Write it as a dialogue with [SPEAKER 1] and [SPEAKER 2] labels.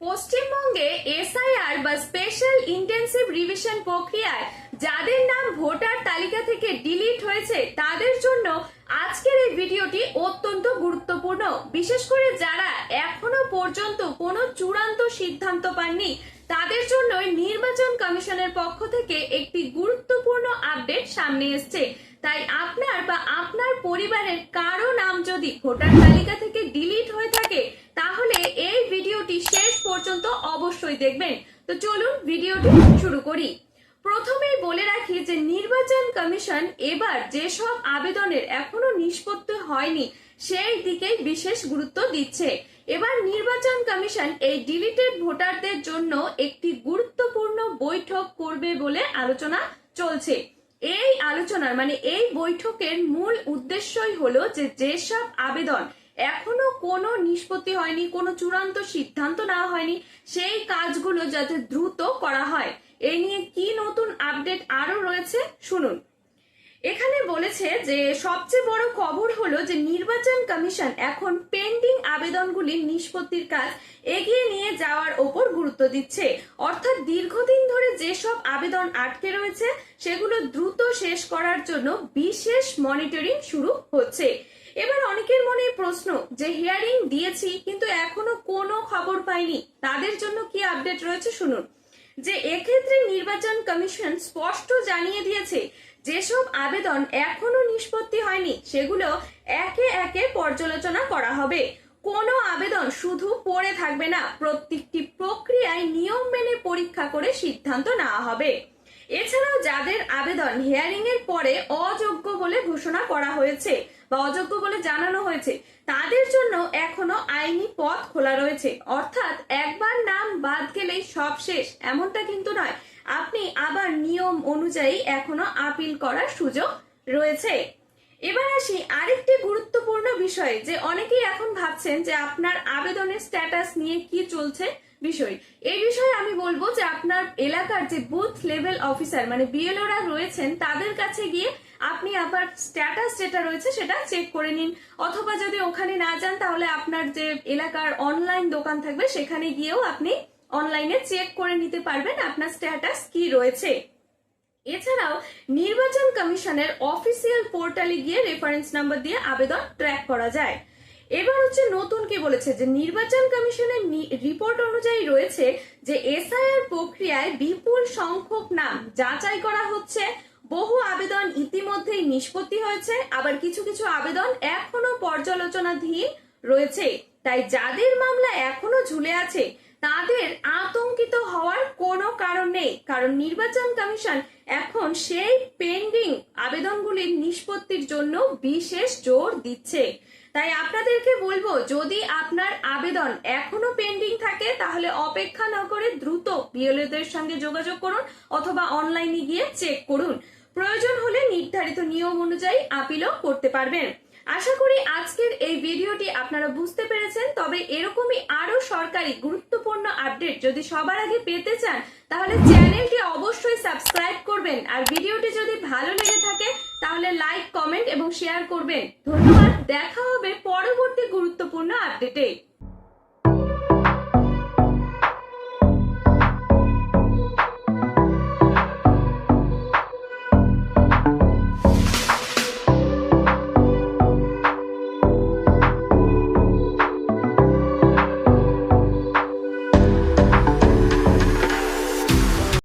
[SPEAKER 1] পশ্চিমবঙ্গে এসআইআর বা special intensive revision প্রক্রিয়ায় যাদের নাম ভোটার তালিকা থেকে ডিলিট হয়েছে তাদের জন্য আজকের এই ভিডিওটি অত্যন্ত গুরুত্বপূর্ণ। বিশেষ করে যারা এখনো পর্যন্ত কোনো চূড়ান্ত সিদ্ধান্ত পাননি তাদের জন্য নির্বাচন কমিশনের পক্ষ থেকে একটি গুরুত্বপূর্ণ আপডেট সামনে এসেছে। তাই আপনার বা আপনার পরিবারের কারো নাম যদি ভোটার তালিকা থেকে ডিলিট হয়ে থাকে তাহলে এই ভিডিওটি শেষ পর্যন্ত অবশ্যই দেখবেন। তো চলুন ভিডিওটি শুরু করি। প্রথমেই বলে রাখি যে নির্বাচন কমিশন এবার যেসব আবেদনের এখনো নিষ্পত্তি হয়নি সেই দিকেই বিশেষ গুরুত্ব দিচ্ছে। এবার নির্বাচন কমিশন এই ডিলিটেড ভোটারদের জন্য একটি গুরুত্বপূর্ণ বৈঠক করবে বলে আলোচনা চলছে। এই আলোচনার এই বৈঠকের মূল উদ্দেশ্যই হলো যে যেসব আবেদন এখনো কোনো নিষ্পত্তি হয়নি, কোনো চূড়ান্ত সিদ্ধান্ত নেওয়া হয়নি, সেই কাজগুলো যাতে দ্রুত করা হয়। এই নিয়ে কি নতুন আপডেট আরো রয়েছে শুনুন। এখানে বলেছে যে সবচেয়ে বড় খবর হলো যে নির্বাচন কমিশন এখন পেন্ডিং আবেদনগুলির নিষ্পত্তির কাজ এগিয়ে নিয়ে যাওয়ার ওপর গুরুত্ব দিচ্ছে। অর্থাৎ দীর্ঘদিন ধরে যেসব আবেদন আটকে রয়েছে সেগুলো দ্রুত শেষ করার জন্য বিশেষ মনিটরিং শুরু হচ্ছে। এবার অনেকের মনে প্রশ্ন যে হিয়ারিং দিয়েছি কিন্তু এখনো কোনো খবর পাইনি, তাদের জন্য কি আপডেট রয়েছে শুনুন। যে এক্ষেত্রে নির্বাচন কমিশন স্পষ্ট জানিয়ে দিয়েছে যেসব আবেদন এখনো নিষ্পত্তি হয়নি সেগুলো একে একে পর্যালোচনা করা হবে। কোনো আবেদন শুধু পড়ে থাকবে না, প্রত্যেকটি প্রক্রিয়ায় নিয়ম মেনে পরীক্ষা করে সিদ্ধান্ত নেওয়া হবে। এছাড়াও যাদের আবেদন হিয়ারিং এর পরে অযোগ্য বলে ঘোষণা করা হয়েছে বা অযোগ্য বলে জানানো হয়েছে তাদের জন্য এখনো আইনি পথ খোলা রয়েছে। অর্থাৎ একবার নাম বাদ গেলেই সব শেষ এমনটা কিন্তু নয়, আপনি আবার নিয়ম অনুযায়ী এখনো আপিল করার সুযোগ রয়েছে। এবার আসি আরেকটি গুরুত্বপূর্ণ বিষয়, যে অনেকেই এখন ভাবছেন যে আপনার আবেদনের স্ট্যাটাস নিয়ে কি চলছে বিষয়। এই বিষয়ে আমি বলবো যে আপনার এলাকার যে বুথ লেভেল অফিসার বিএলওরা রয়েছেন তাদের কাছে গিয়ে আপনি আবার স্ট্যাটাস যেটা রয়েছে সেটা চেক করে নিন, অথবা যদি ওখানে না যান তাহলে আপনার যে এলাকার অনলাইন দোকান থাকবে সেখানে গিয়েও আপনি অনলাইনে চেক করে নিতে পারবেন আপনার স্ট্যাটাস কি রয়েছে। এছাড়াও নির্বাচন কমিশনের অফিসিয়াল পোর্টালে গিয়ে রেফারেন্স নাম্বার দিয়ে আবেদন ট্র্যাক করা যায়। এবার নতুন কি বলেছে যে নির্বাচন কমিশনের রিপোর্ট অনুযায়ী রয়েছে যে এসআইআর প্রক্রিয়ায় বিপুল সংখ্যক নাম যাচাই করা হচ্ছে। বহু আবেদন ইতিমধ্যেই নিষ্পত্তি হয়েছে, আবার কিছু কিছু আবেদন এখনো পর্যালোচনাধীন রয়েছে। তাই যাদের মামলা এখনো ঝুলে আছে তাদের আতঙ্কিত হওয়ার কোনো কারণ নেই, কারণ নির্বাচন কমিশন এখন সেই পেন্ডিং আবেদনগুলির নিষ্পত্তির জন্য বিশেষ জোর দিচ্ছে। তাই আপনাদেরকে বলবো, যদি আপনার আবেদন এখনো পেন্ডিং থাকে তাহলে অপেক্ষা না করে দ্রুত বিএলওদের সঙ্গে যোগাযোগ করুন অথবা অনলাইনে গিয়ে চেক করুন। প্রয়োজন হলে নির্ধারিত নিয়ম অনুযায়ী আপিলও করতে পারবেন। আশা করি আজকের এই ভিডিওটি আপনারা বুঝতে পেরেছেন। তবে এরকমই আরো সরকারি গুরুত্বপূর্ণ আপডেট যদি সবার আগে পেতে চান তাহলে চ্যানেলটি অবশ্যই সাবস্ক্রাইব করবেন, আর ভিডিওটি যদি ভালো লেগে থাকে তাহলে লাইক, কমেন্ট এবং শেয়ার করবেন। ধন্যবাদ। দেখা হবে পরবর্তী গুরুত্বপূর্ণ আপডেটে।